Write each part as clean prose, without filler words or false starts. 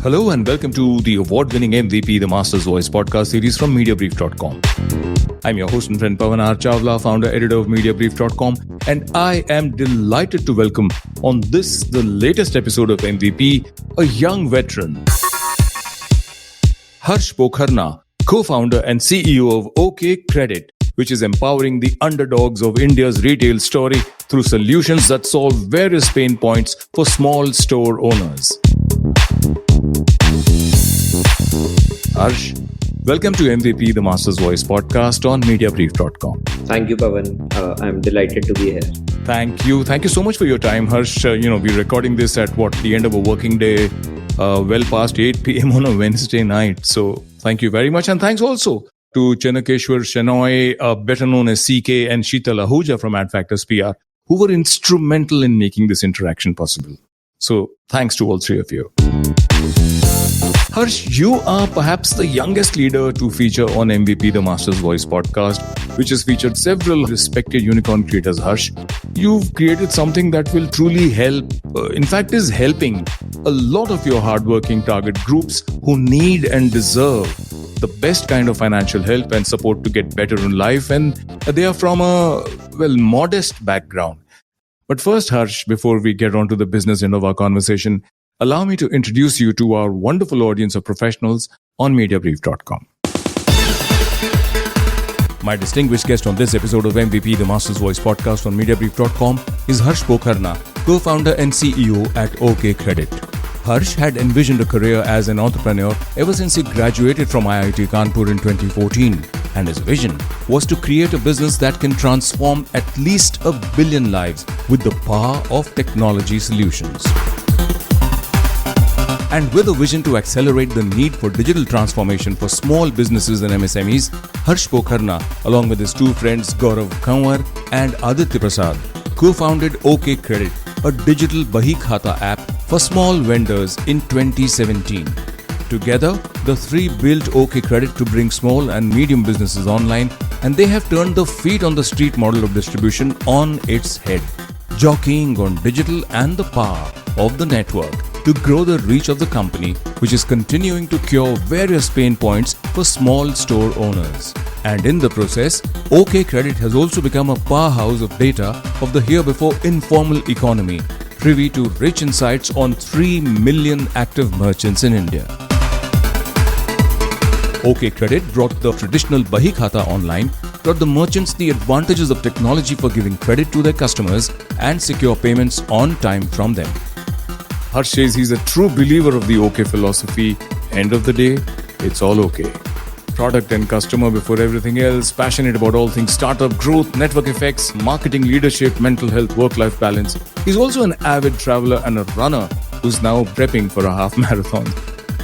Hello and welcome to the award-winning MVP, the Master's Voice podcast series from Mediabrief.com. I'm your host and friend Pavan Chawla, founder, editor of Mediabrief.com, and I am delighted to welcome on this, the latest episode of MVP, a young veteran. Harsh Pokharna, co-founder and CEO of OkCredit, which is empowering the underdogs of India's retail story through solutions that solve various pain points for small store owners. Harsh, welcome to MVP, the Master's Voice podcast on Mediabrief.com. Thank you, Pavan. I'm delighted to be here. Thank you. Thank you so much for your time, Harsh. We're recording this at the end of a working day, well past 8 p.m. on a Wednesday night. So thank you very much. And thanks also to Chenakeshwar Shenoy, better known as CK, and Sheetal Ahuja from AdFactors PR, who were instrumental in making this interaction possible. So thanks to all three of you. Harsh, you are perhaps the youngest leader to feature on MVP, the Master's Voice podcast, which has featured several respected unicorn creators. Harsh, you've created something that will truly help, in fact is helping a lot of your hardworking target groups who need and deserve the best kind of financial help and support to get better in life, and they are from a, modest background. But first, Harsh, before we get on to the business end of our conversation, allow me to introduce you to our wonderful audience of professionals on Mediabrief.com. My distinguished guest on this episode of MVP, the Master's Voice podcast on Mediabrief.com is Harsh Pokharna, co-founder and CEO at OkCredit. Harsh had envisioned a career as an entrepreneur ever since he graduated from IIT Kanpur in 2014, and his vision was to create a business that can transform at least 1 billion lives with the power of technology solutions. And with a vision to accelerate the need for digital transformation for small businesses and MSMEs, Harsh Pokharna, along with his two friends Gaurav, Kunwar and Aditya, Prasad, co-founded OkCredit, a digital Bahi Khata app for small vendors in 2017. Together, the three built OkCredit to bring small and medium businesses online, and they have turned the feet on the street model of distribution on its head, jockeying on digital and the power of the network to grow the reach of the company, which is continuing to cure various pain points for small store owners. And in the process, OkCredit has also become a powerhouse of data of the heretofore informal economy, privy to rich insights on 3 million active merchants in India. OkCredit brought the traditional Bahi Khata online, taught the merchants the advantages of technology for giving credit to their customers and secure payments on time from them. Harsh says he's a true believer of the OK philosophy. End of the day, it's all okay. Product and customer before everything else, passionate about all things startup, growth, network effects, marketing, leadership, mental health, work-life balance. He's also an avid traveler and a runner who's now prepping for a half marathon.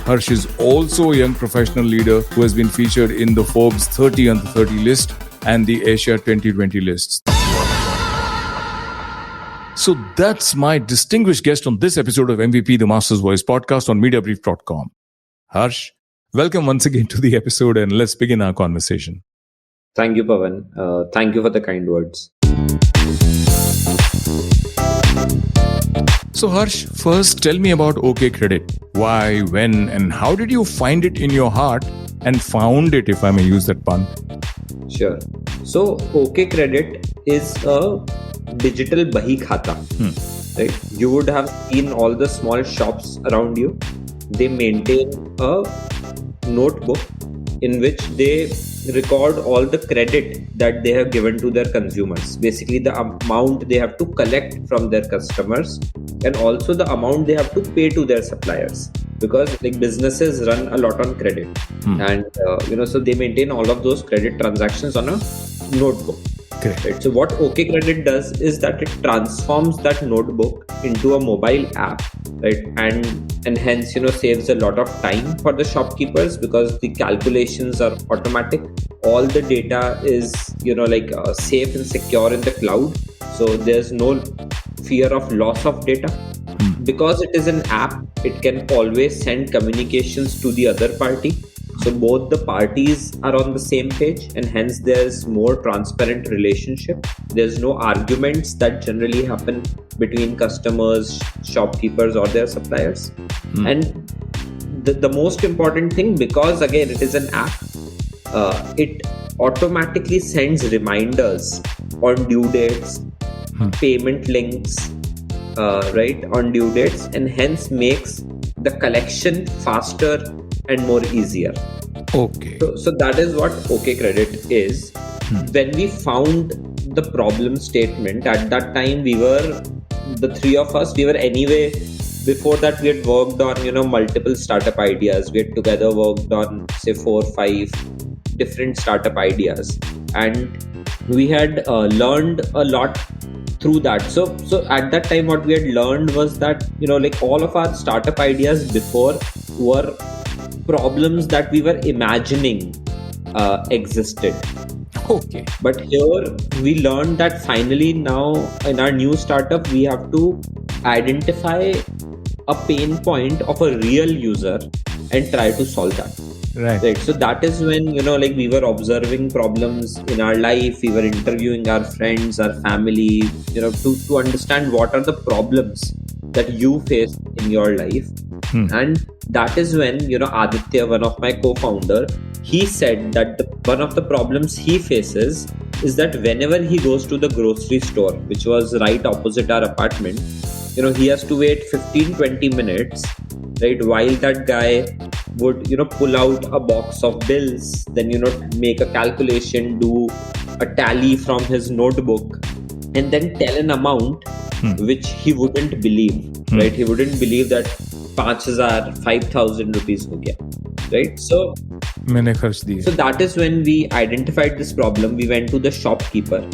Harsh is also a young professional leader who has been featured in the Forbes 30 under 30 list and the Asia 2020 lists. So that's my distinguished guest on this episode of MVP, the Master's Voice podcast on Mediabrief.com. Harsh, welcome once again to the episode, and let's begin our conversation. Thank you, Pavan. Thank you for the kind words. So Harsh, first tell me about OkCredit. Why, when, and how did you find it in your heart and found it, if I may use that pun? Sure. So OkCredit is a digital Bahi Khata. Right? You would have seen all the small shops around you. They maintain a notebook in which they record all the credit that they have given to their consumers. Basically, the amount they have to collect from their customers and also the amount they have to pay to their suppliers. Because businesses run a lot on credit, and so they maintain all of those credit transactions on a notebook. Okay. Right? So what OkCredit does is that it transforms that notebook into a mobile app, right? And hence saves a lot of time for the shopkeepers because the calculations are automatic. All the data is safe and secure in the cloud, so there's no fear of loss of data. Because it is an app, it can always send communications to the other party. So both the parties are on the same page, and hence there's more transparent relationship. There's no arguments that generally happen between customers, shopkeepers or their suppliers. And the most important thing, because again it is an app, it automatically sends reminders on due dates, payment links, right, on due dates, and hence makes the collection faster and more easier. Okay. So that is what OkCredit is. When we found the problem statement, at that time the three of us, we were anyway, before that we had worked on multiple startup ideas. We had together worked on say 4 or 5 different startup ideas, and we had learned a lot through that. So at that time what we had learned was that like all of our startup ideas before were problems that we were imagining existed. Okay. But here we learned that finally now in our new startup we have to identify a pain point of a real user and try to solve that. Right. So that is when like we were observing problems in our life, we were interviewing our friends, our family, to understand what are the problems that you face in your life. And that is when Aditya, one of my co-founder, he said that one of the problems he faces is that whenever he goes to the grocery store, which was right opposite our apartment, he has to wait 15-20 minutes, right, while that guy would pull out a box of bills, then make a calculation, do a tally from his notebook, and then tell an amount which he wouldn't believe, right? He wouldn't believe that 5,000 5,000 rupees ho gaya, right? So that is when we identified this problem. We went to the shopkeeper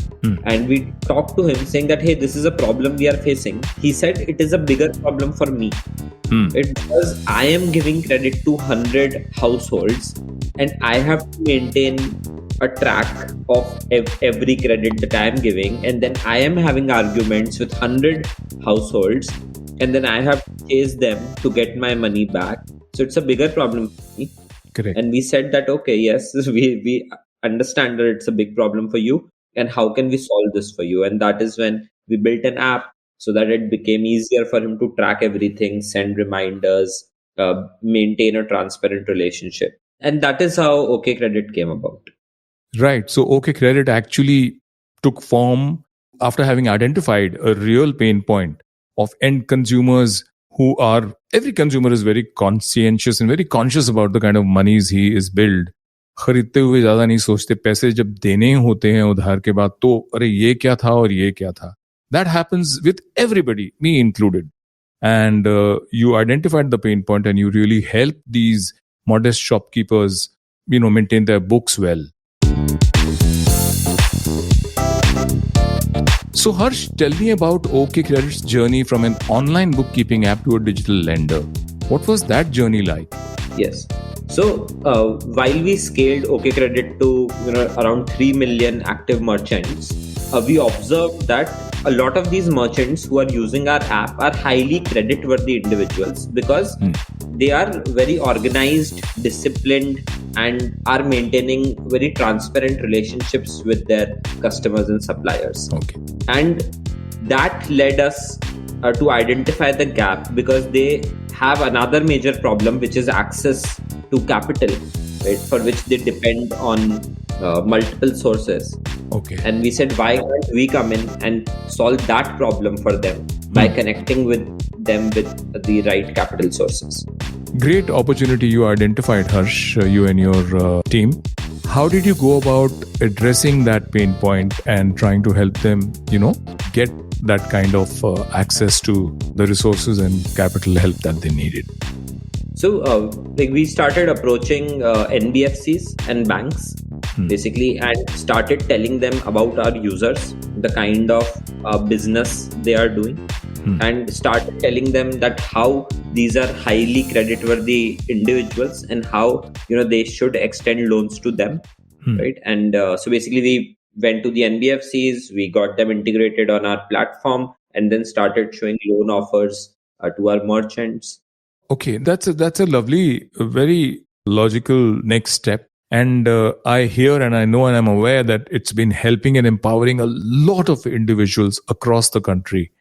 and we talked to him saying that, hey, this is a problem we are facing. He said it is a bigger problem for me. Because I am giving credit to 100 households and I have to maintain a track of every credit that I am giving, and then I am having arguments with 100 households, and then I have to chase them to get my money back. So it's a bigger problem for me. Correct. And we said that, okay, yes, we understand that it's a big problem for you, and how can we solve this for you? And that is when we built an app so that it became easier for him to track everything, send reminders, maintain a transparent relationship. And that is how OkCredit came about. Right. So OkCredit actually took form after having identified a real pain point of end consumers who are, every consumer is very conscientious and very conscious about the kind of monies he is billed. खरीदते हुए ज्यादा नहीं सोचते, पैसे जब देने होते हैं उधार के बाद तो अरे ये क्या था और ये क्या था. That happens with everybody, me included. And you identified the pain point and you really helped these modest shopkeepers, maintain their books well. So Harsh, tell me about OkCredit's journey from an online bookkeeping app to a digital lender. What was that journey like? Yes. So while we scaled OkCredit to around 3 million active merchants, we observed that a lot of these merchants who are using our app are highly credit-worthy individuals because they are very organized, disciplined, and are maintaining very transparent relationships with their customers and suppliers. Okay. And that led us to identify the gap because they have another major problem, which is access to capital, right, for which they depend on multiple sources. Okay. And we said, why can't we come in and solve that problem for them by connecting with them with the right capital sources? Great opportunity you identified, Harsh, you and your team. How did you go about addressing that pain point and trying to help them, get that kind of access to the resources and capital help that they needed? So we started approaching NBFCs and banks basically, and started telling them about our users, the kind of business they are doing, and started telling them that how these are highly creditworthy individuals and how they should extend loans to them, right? And so basically we went to the NBFCs, we got them integrated on our platform, and then started showing loan offers to our merchants. Okay, that's a lovely, very logical next step. And I hear and I know and I'm aware that it's been helping and empowering a lot of individuals across the country.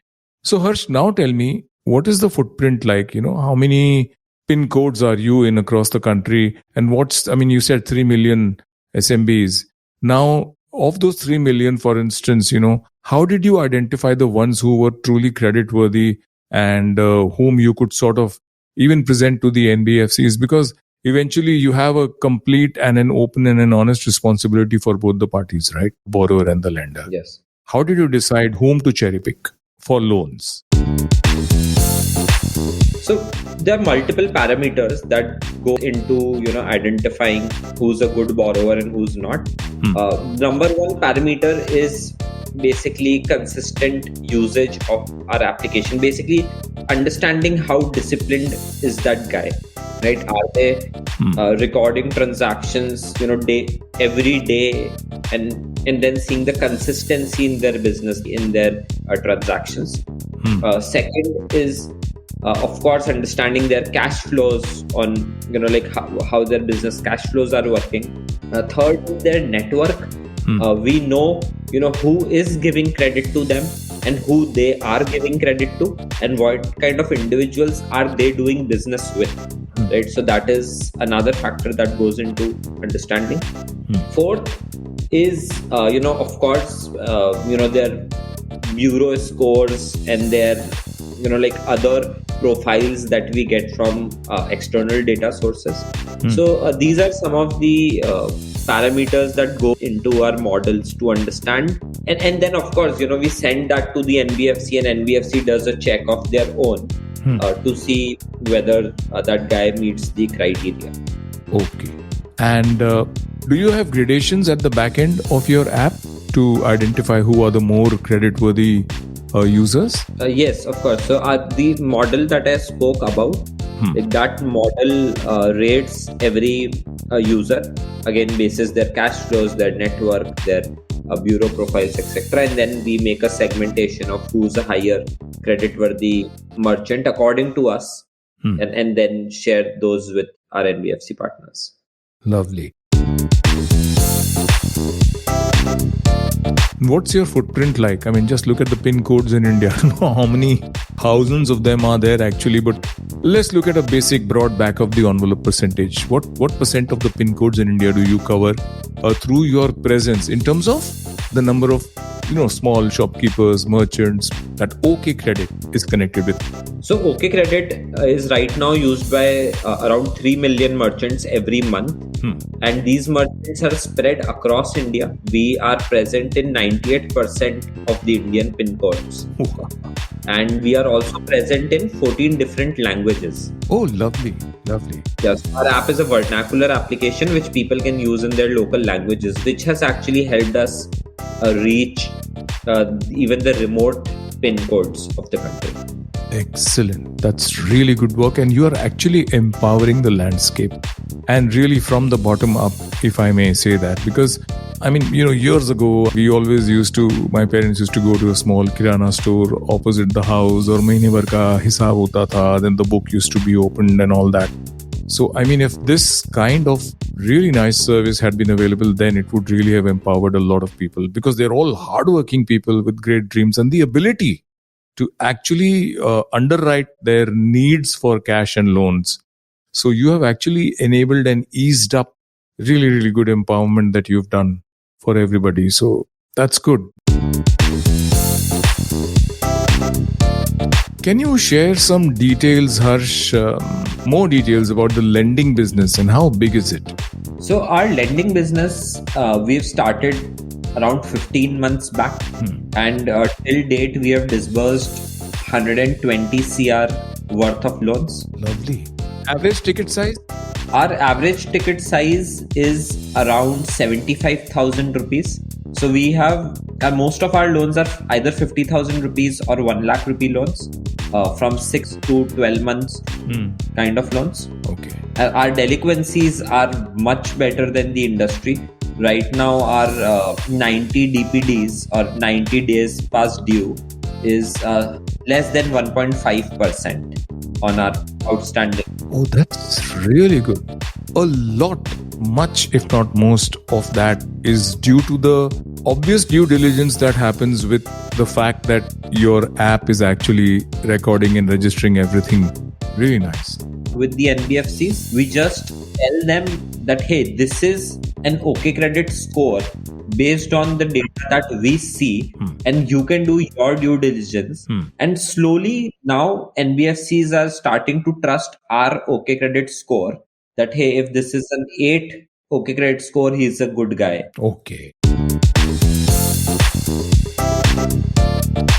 So Harsh, now tell me, what is the footprint like? How many pin codes are you in across the country? And you said 3 million SMBs. Now, of those 3 million, for instance, how did you identify the ones who were truly creditworthy and whom you could sort of even present to the NBFCs? Because eventually you have a complete and an open and an honest responsibility for both the parties, right? Borrower and the lender. Yes. How did you decide whom to cherry pick for loans? So there are multiple parameters that go into identifying who's a good borrower and who's not. Number one parameter is basically consistent usage of our application. Basically, understanding how disciplined is that guy, right? Are they recording transactions, every day, and then seeing the consistency in their business, in their transactions. Second is, of course, understanding their cash flows on, how their business cash flows are working. Third is their network. We know, who is giving credit to them and who they are giving credit to, and what kind of individuals are they doing business with, right? So that is another factor that goes into understanding. Fourth is, of course, their bureau scores and their, other profiles that we get from external data sources. So these are some of the parameters that go into our models to understand. And then, of course, we send that to the NBFC, and NBFC does a check of their own to see whether that guy meets the criteria. Okay. And do you have gradations at the back end of your app to identify who are the more creditworthy users? Yes, of course. So the model that I spoke about, that model rates every user, again, basis their cash flows, their network, their bureau profiles, etc. And then we make a segmentation of who's a higher creditworthy merchant according to us, and then share those with our NBFC partners. Lovely. What's your footprint like? Just look at the pin codes in India. I don't know how many thousands of them are there actually, but let's look at a basic broad back of the envelope percentage. What percent of the pin codes in India do you cover through your presence in terms of the number of small shopkeepers, merchants that OkCredit is connected with? So OkCredit is right now used by around 3 million merchants every month. And these merchants are spread across India. We are present in 98% of the Indian pin codes. And we are also present in 14 different languages. Oh, lovely, lovely. Yes, our app is a vernacular application which people can use in their local languages, which has actually helped us reach even the remote pin codes of the country. Excellent. That's really good work. And you are actually empowering the landscape, and really from the bottom up, if I may say that. Because, years ago, my parents used to go to a small kirana store opposite the house, or mahine bhar ka hisab hota tha, then the book used to be opened and all that. So, if this kind of really nice service had been available, then it would really have empowered a lot of people, because they're all hardworking people with great dreams and the ability to actually underwrite their needs for cash and loans. So you have actually enabled and eased up really, really good empowerment that you've done for everybody. So that's good. Can you share some details, Harsh, more details about the lending business and how big is it? So our lending business, we've started around 15 months back, and till date we have disbursed 120 CR worth of loans. Lovely. Average ticket size? Our average ticket size is around 75,000 rupees. So we have most of our loans are either 50,000 rupees or 1 lakh rupee loans, from 6 to 12 months kind of loans. Okay. Our delinquencies are much better than the industry. Right now, our 90 DPDs, or 90 days past due, is less than 1.5% on our outstanding. Oh, that's really good. A lot, much if not most of that is due to the obvious due diligence that happens with the fact that your app is actually recording and registering everything. Really nice. with the NBFCs. We just tell them that, hey, this is an OkCredit score based on the data that we see, and you can do your due diligence. And slowly now NBFCs are starting to trust our OkCredit score, that, hey, if this is an 8 OkCredit score, he's a good guy. Okay.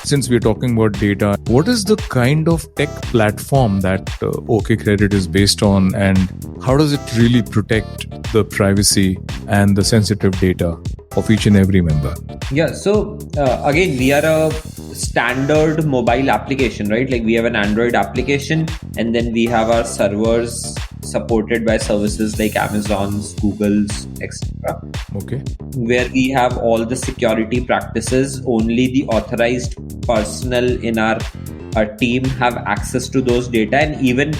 Since we're talking about data, what is the kind of tech platform that OkCredit is based on, and how does it really protect the privacy and the sensitive data of each and every member? Yeah, so again, we are a standard mobile application, right? Like we have an Android application, and then we have our servers supported by services like Amazon's, Google's, etc. Okay. Where we have all the security practices. Only the authorized personnel in our team have access to those data, and even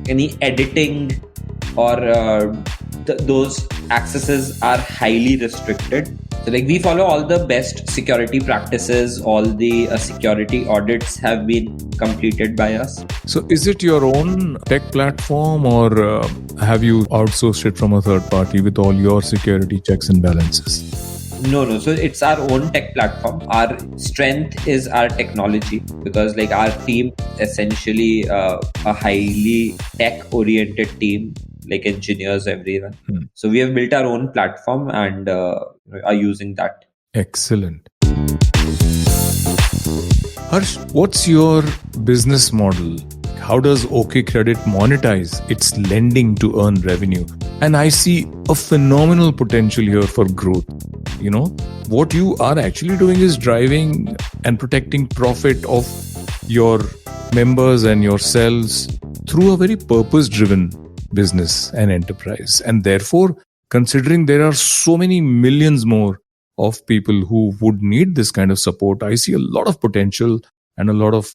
any editing or those accesses are highly restricted. So like we follow all the best security practices. All the security audits have been completed by us. So is it your own tech platform, or have you outsourced it from a third party with all your security checks and balances? No. So it's our own tech platform. Our strength is our technology, because like our team essentially a highly tech oriented team, like engineers, everyone. So we have built our own platform and are using that. Excellent. Harsh, what's your business model? How does OkCredit monetize its lending to earn revenue? And I see a phenomenal potential here for growth. You know, what you are actually doing is driving and protecting profit of your members and yourselves through a very purpose-driven business and enterprise. And therefore, considering there are so many millions more of people who would need this kind of support, I see a lot of potential and a lot of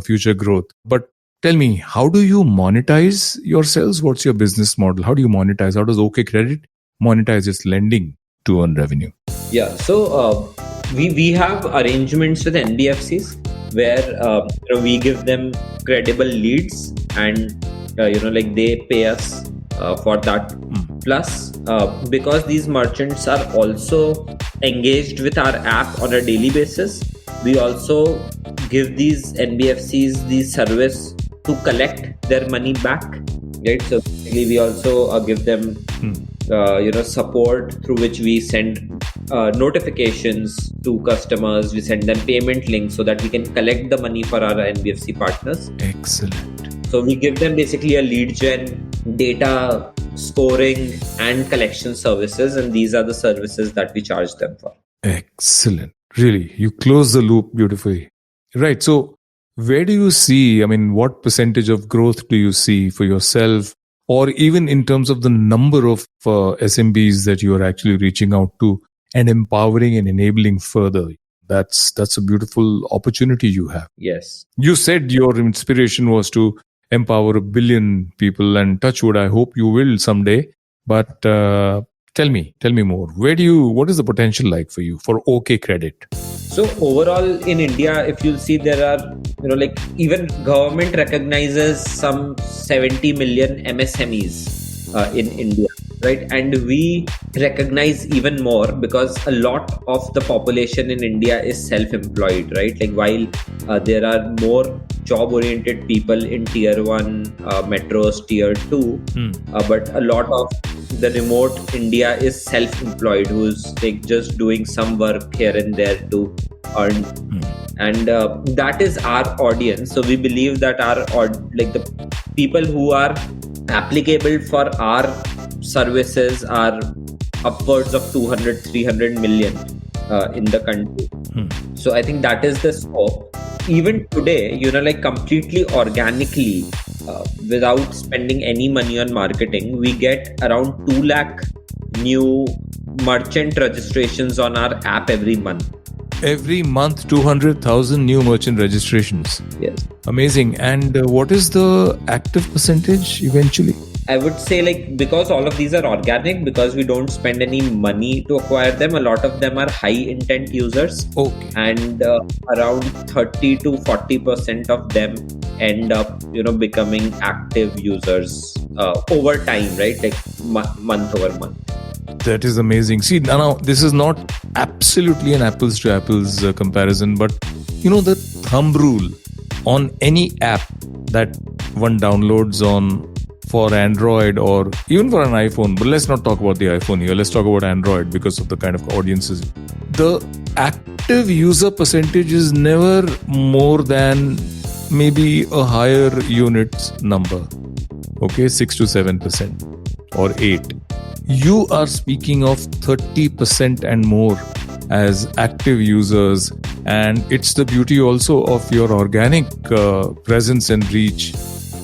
future growth. But tell me, how do you monetize yourselves? What's your business model? How do you monetize? How does OkCredit monetize its lending to earn revenue? Yeah, so we have arrangements with NBFCs where we give them credible leads, and they pay us for that. Plus, because these merchants are also engaged with our app on a daily basis, we also give these NBFCs the service to collect their money back. Right? So basically, we also give them support through which we send notifications to customers. We send them payment links so that we can collect the money for our NBFC partners. Excellent. So we give them basically a lead gen, data scoring and collection services, and these are the services that we charge them for. Excellent. Really, you close the loop beautifully. Right. So where do you see, what percentage of growth do you see for yourself, or even in terms of the number of SMBs that you are actually reaching out to and empowering and enabling further? That's a beautiful opportunity you have. Yes. You said your inspiration was to empower 1 billion people, and touch wood, I hope you will someday. But tell me more. What is the potential like for you for OkCredit? So overall in India, if you'll see, there are, even government recognizes some 70 million MSMEs in India, right? And we recognize even more because a lot of the population in India is self-employed, right? Like while there are more job-oriented people in tier 1 metros, tier 2, but a lot of the remote India is self-employed, who's like just doing some work here and there to earn. And that is our audience. So we believe that the people who are applicable for our services are upwards of 200-300 million in the country. So I think that is the scope. Even today, completely organically, without spending any money on marketing, we get around 2 lakh new merchant registrations on our app every month. Every month, 200,000 new merchant registrations. Yes. Amazing. And what is the active percentage eventually? I would say, like, because all of these are organic, because we don't spend any money to acquire them, a lot of them are high intent users. Okay. And around 30 to 40% of them end up, becoming active users over time, right? Like month over month. That is amazing. See, now this is not absolutely an apples to apples comparison, but the thumb rule on any app that one downloads on for Android or even for an iPhone, but let's not talk about the iPhone here. Let's talk about Android because of the kind of audiences. The active user percentage is never more than maybe a higher units number. Okay, 6 to 7% or 8. You are speaking of 30% and more as active users, and it's the beauty also of your organic presence and reach.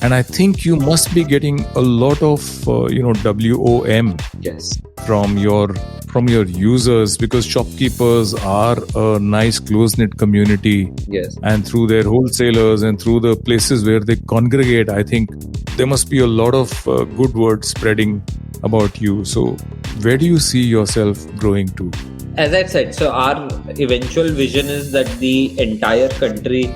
And I think you must be getting a lot of WOM Yes. from your users, because shopkeepers are a nice close-knit community. Yes. And through their wholesalers and through the places where they congregate, I think there must be a lot of good word spreading about you. So where do you see yourself growing to? As I said, so our eventual vision is that the entire country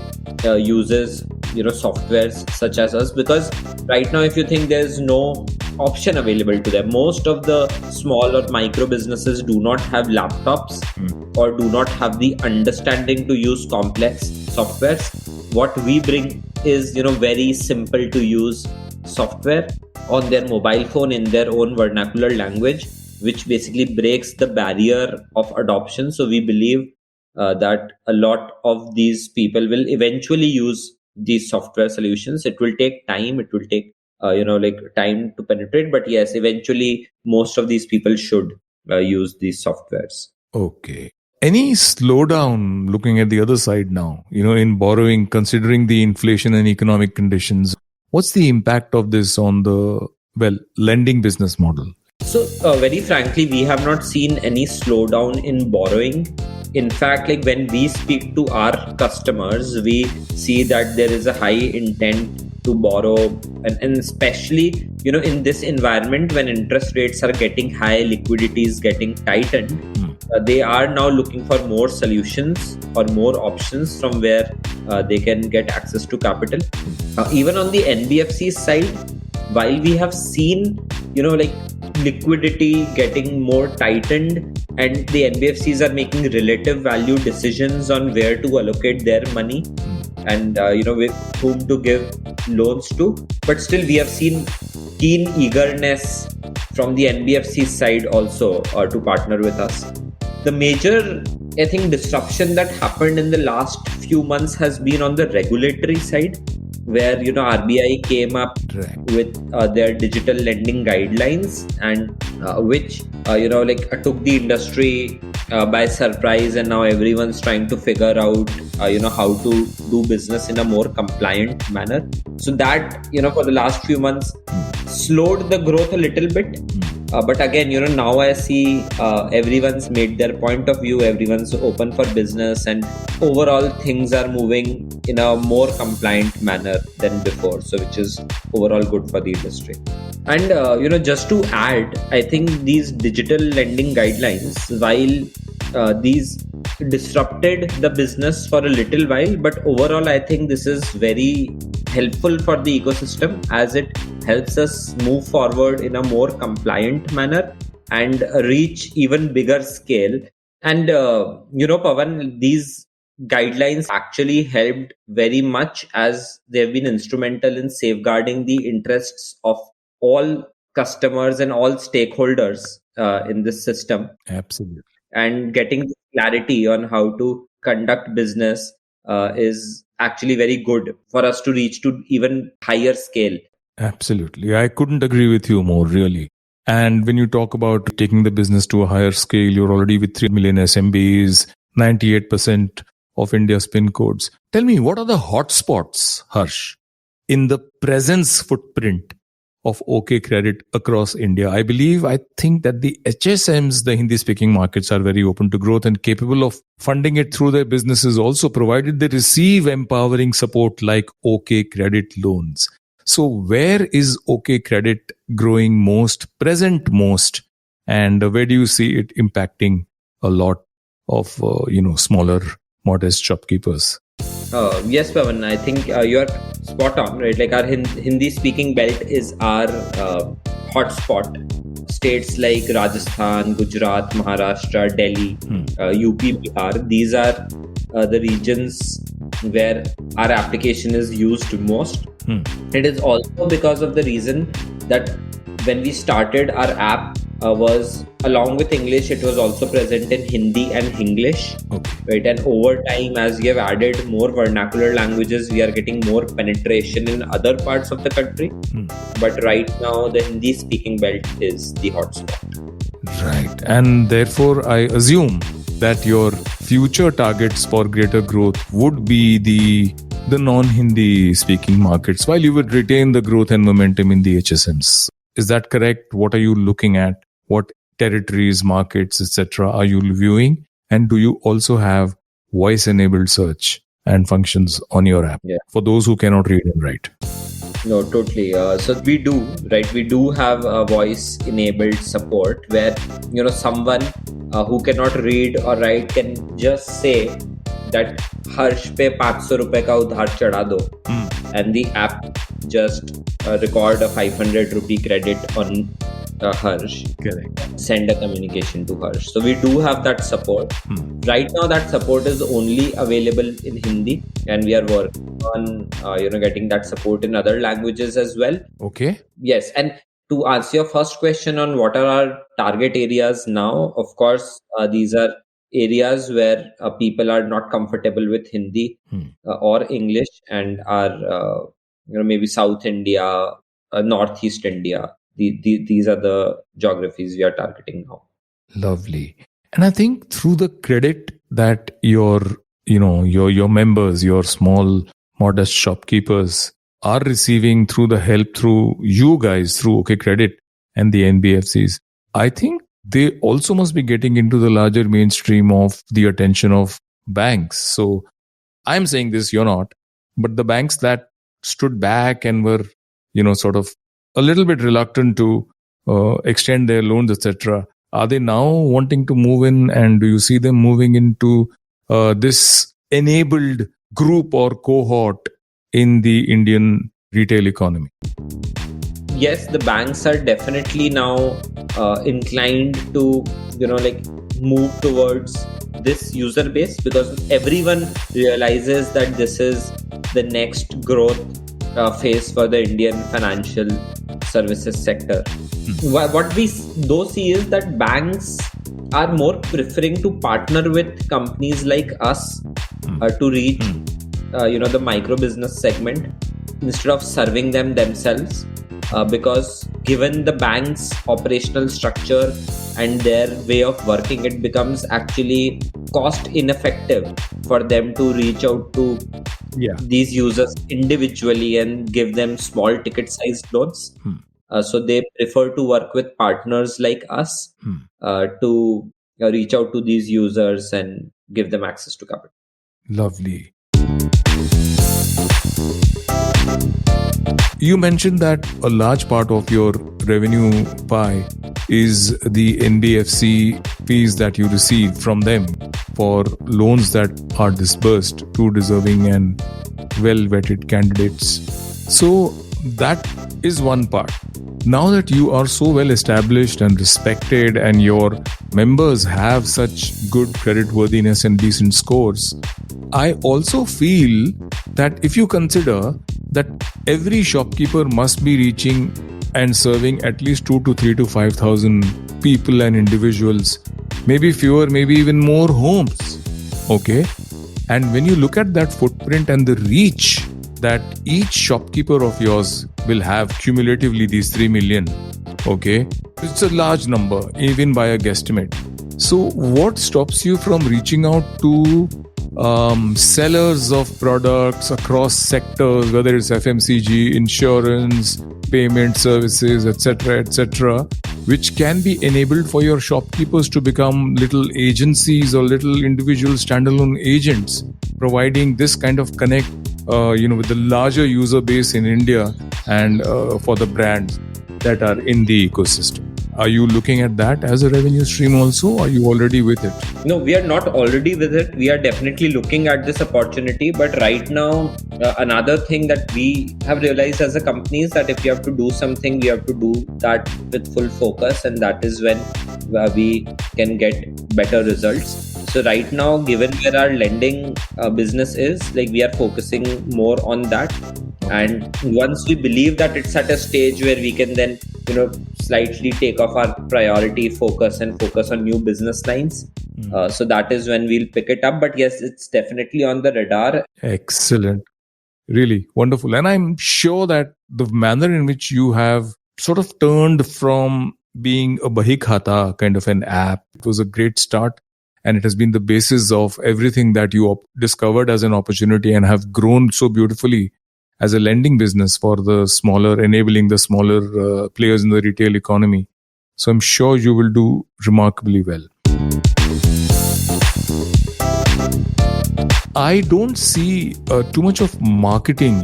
uses softwares such as us, because right now, if you think, there's no option available to them. Most of the small or micro businesses do not have laptops or do not have the understanding to use complex softwares. What we bring is very simple to use software on their mobile phone in their own vernacular language, which basically breaks the barrier of adoption. So we believe that a lot of these people will eventually use these software solutions. It will take time. It will take time to penetrate. But yes, eventually most of these people should use these softwares. Okay. Any slowdown looking at the other side now, in borrowing, considering the inflation and economic conditions? What's the impact of this on the, lending business model? So very frankly, we have not seen any slowdown in borrowing. In fact, like when we speak to our customers, we see that there is a high intent to borrow, and especially in this environment when interest rates are getting high, liquidity is getting tightened. They are now looking for more solutions or more options from where they can get access to capital. Even on the NBFC side, while we have seen liquidity getting more tightened and the NBFCs are making relative value decisions on where to allocate their money and with whom to give loans to, but still we have seen keen eagerness from the NBFC side also to partner with us. The major, I think, disruption that happened in the last few months has been on the regulatory side, where RBI came up with their digital lending guidelines, and which took the industry by surprise, and now everyone's trying to figure out how to do business in a more compliant manner. So that for the last few months slowed the growth a little bit. But again, now I see everyone's made their point of view, everyone's open for business, and overall things are moving in a more compliant manner than before. So which is overall good for the industry. And just to add, I think these digital lending guidelines, while these disrupted the business for a little while, but overall I think this is very helpful for the ecosystem, as it helps us move forward in a more compliant manner and reach even bigger scale. And Pavan, these guidelines actually helped very much, as they've been instrumental in safeguarding the interests of all customers and all stakeholders in this system. Absolutely. And getting clarity on how to conduct business is actually very good for us to reach to even higher scale. Absolutely. I couldn't agree with you more, really. And when you talk about taking the business to a higher scale, you're already with 3 million SMBs, 98% of India's PIN codes. Tell me, what are the hotspots, Harsh, in the presence footprint of OkCredit across India? I think that the HSMs, the Hindi-speaking markets, are very open to growth and capable of funding it through their businesses also, provided they receive empowering support like OkCredit loans. So where is OkCredit growing most, present most, and where do you see it impacting a lot of smaller, modest shopkeepers? Yes, Pavan, I think you're spot on, right? Like our Hindi speaking belt is our hotspot. States like Rajasthan, Gujarat, Maharashtra, Delhi, UP, Bihar, these are the regions where our application is used most. It is also because of the reason that when we started our app was along with English, it was also present in Hindi and English, right? And over time, as we have added more vernacular languages, we are getting more penetration in other parts of the country. But right now, the Hindi speaking belt is the hotspot. Right. And therefore, I assume that your future targets for greater growth would be the non-Hindi speaking markets, while you would retain the growth and momentum in the HSMs. Is that correct? What are you looking at? What territories, markets, etc. are you viewing? And do you also have voice-enabled search and functions on your app for those who cannot read and write? No, totally. So we do, right? We do have a voice-enabled support where, someone who cannot read or write can just say that Harsh pe 500 rupees ka udhar chada do, and the app just record a 500 rupee credit on Harsh. Correct. Send a communication to Harsh. So we do have that support. Right now, that support is only available in Hindi, and we are working on getting that support in other languages as well. Okay. Yes, and to answer your first question on what are our target areas now, of course, these are areas where people are not comfortable with Hindi or English and are maybe South India, Northeast India. These are the geographies we are targeting now. Lovely. And I think through the credit that your members, your small, modest shopkeepers are receiving through the help through you guys, through OkCredit and the NBFCs, I think they also must be getting into the larger mainstream of the attention of banks. So I'm saying this, you're not, but the banks that stood back and were, sort of a little bit reluctant to extend their loans, etc. Are they now wanting to move in, and do you see them moving into this enabled group or cohort in the Indian retail economy? Yes, the banks are definitely now inclined to, move towards this user base, because everyone realizes that this is the next growth phase for the Indian financial services sector. What we see is that banks are more preferring to partner with companies like us to reach the micro business segment instead of serving them themselves, because given the bank's operational structure and their way of working, it becomes actually cost ineffective for them to reach out to these users individually and give them small ticket sized loans. So they prefer to work with partners like us to reach out to these users and give them access to capital. Lovely. You mentioned that a large part of your revenue pie is the NBFC fees that you receive from them for loans that are disbursed to deserving and well-vetted candidates. So that is one part. Now that you are so well established and respected and your members have such good creditworthiness and decent scores, I also feel that if you consider that every shopkeeper must be reaching and serving at least 2 to 3 to 5,000 people and individuals, maybe fewer, maybe even more homes. Okay. And when you look at that footprint and the reach that each shopkeeper of yours will have cumulatively, these 3 million, okay, it's a large number, even by a guesstimate. So what stops you from reaching out to sellers of products across sectors, whether it's FMCG, insurance, payment services, etc., which can be enabled for your shopkeepers to become little agencies or little individual standalone agents, providing this kind of connect with the larger user base in India and for the brands that are in the ecosystem. Are you looking at that as a revenue stream also? Or are you already with it? No, we are not already with it. We are definitely looking at this opportunity. But right now, another thing that we have realized as a company is that if you have to do something, we have to do that with full focus, and that is when we can get better results. So right now, given where our lending business is, like, we are focusing more on that. And once we believe that it's at a stage where we can then, slightly take off our priority focus and focus on new business lines. So that is when we'll pick it up. But yes, it's definitely on the radar. Excellent. Really wonderful. And I'm sure that the manner in which you have sort of turned from being a Bahi Khata kind of an app, it was a great start. And it has been the basis of everything that you discovered as an opportunity and have grown so beautifully as a lending business for the smaller, enabling the smaller players in the retail economy. So I'm sure you will do remarkably well. I don't see too much of marketing,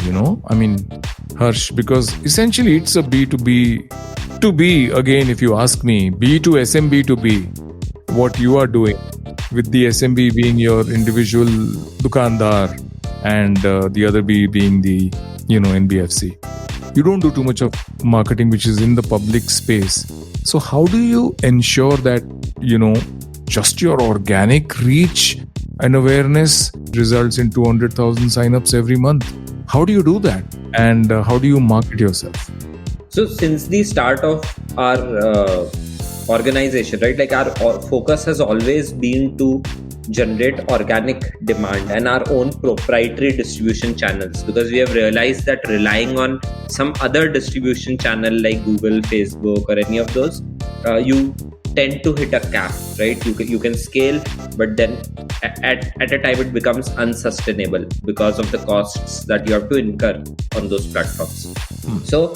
Harsh, because essentially it's a B2B to B. Again, if you ask me, B to SMB to B, what you are doing with the SMB being your individual dukandar and the other B being the, NBFC. You don't do too much of marketing which is in the public space. So how do you ensure that, just your organic reach and awareness results in 200,000 signups every month? How do you do that? And how do you market yourself? So since the start of our organization, right, like our focus has always been to generate organic demand and our own proprietary distribution channels, because we have realized that relying on some other distribution channel like Google, Facebook, or any of those, you tend to hit a cap, right? You can scale, but then at a time it becomes unsustainable because of the costs that you have to incur on those platforms. So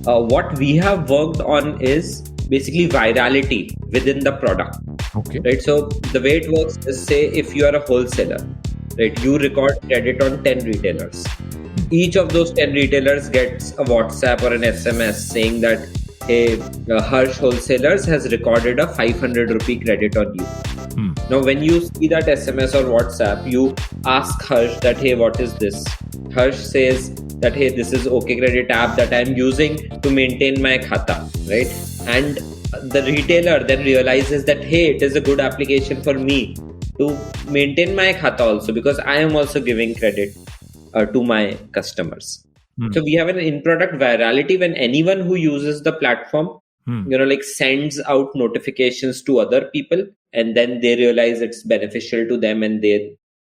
what we have worked on is basically virality within the product. Okay. Right. So the way it works is, say if you are a wholesaler, right, you record credit on 10 retailers. Each of those 10 retailers gets a WhatsApp or an SMS saying that, hey, Harsh Wholesalers has recorded a 500 rupee credit on you. Now, when you see that SMS or WhatsApp, you ask Harsh that, hey, what is this? Harsh says that, hey, this is OkCredit app that I'm using to maintain my khata, right? And the retailer then realizes that, hey, it is a good application for me to maintain my khata also, because I am also giving credit to my customers. So we have an in-product virality when anyone who uses the platform, sends out notifications to other people, and then they realize it's beneficial to them, and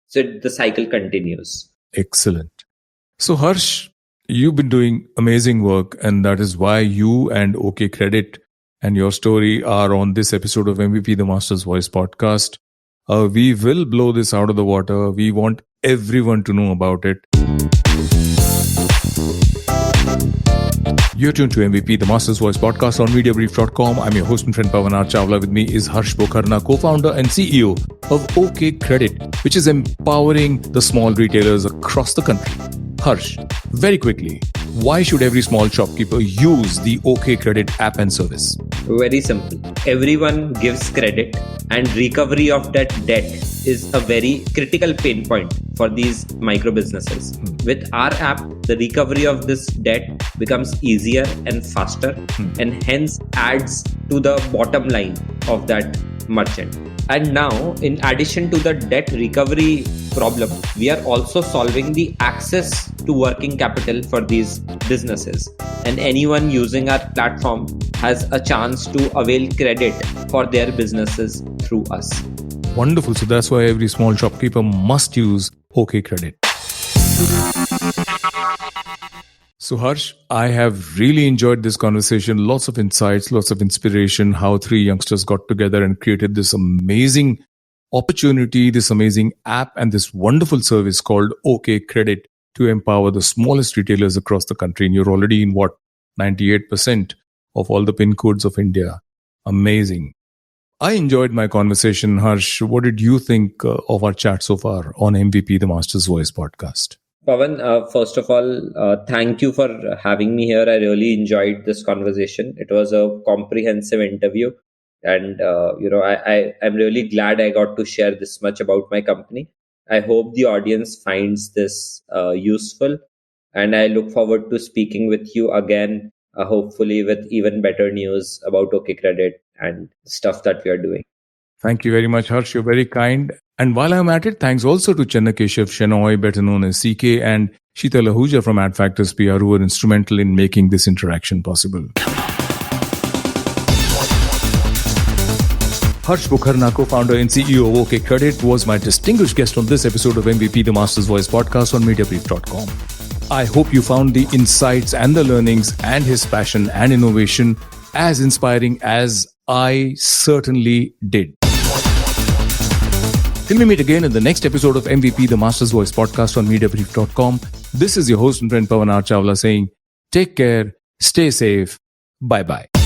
so the cycle continues. Excellent. So Harsh, you've been doing amazing work, and that is why you and OkCredit and your story are on this episode of MVP, the Master's Voice podcast. We will blow this out of the water. We want everyone to know about it. You're tuned to MVP, the Master's Voice podcast on Mediabrief.com. I'm your host and friend Pavan. Chawla. With me is Harsh Pokharna, co-founder and CEO of OkCredit, which is empowering the small retailers across the country. Harsh, very quickly, why should every small shopkeeper use the OkCredit app and service? Very simple. Everyone gives credit, and recovery of that debt is a very critical pain point for these micro businesses. With our app, the recovery of this debt becomes easier and faster, and hence adds to the bottom line of that merchant. And now, in addition to the debt recovery problem, we are also solving the access to working capital for these businesses. And anyone using our platform has a chance to avail credit for their businesses through us. Wonderful. So that's why every small shopkeeper must use OkCredit. So Harsh, I have really enjoyed this conversation. Lots of insights, lots of inspiration, how three youngsters got together and created this amazing opportunity, this amazing app, and this wonderful service called OkCredit to empower the smallest retailers across the country. And you're already in 98% of all the PIN codes of India. Amazing. I enjoyed my conversation, Harsh. What did you think of our chat so far on MVP, the Master's Voice podcast? Pavan, first of all, thank you for having me here. I really enjoyed this conversation. It was a comprehensive interview, and I'm really glad I got to share this much about my company. I hope the audience finds this useful, and I look forward to speaking with you again, hopefully with even better news about OkCredit and stuff that we are doing. Thank you very much, Harsh. You're very kind. And while I'm at it, thanks also to Chennakeshav Shenoy, better known as CK, and Sheetal Ahuja from AdFactors PR, who were instrumental in making this interaction possible. Harsh Pokharna, co-founder and CEO of OkCredit, was my distinguished guest on this episode of MVP The Master's Voice podcast on Mediabrief.com. I hope you found the insights and the learnings and his passion and innovation as inspiring as I certainly did. Till we meet again in the next episode of MVP The Master's Voice podcast on Mediabrief.com, this is your host and friend Pavan Chawla saying, take care, stay safe, bye-bye.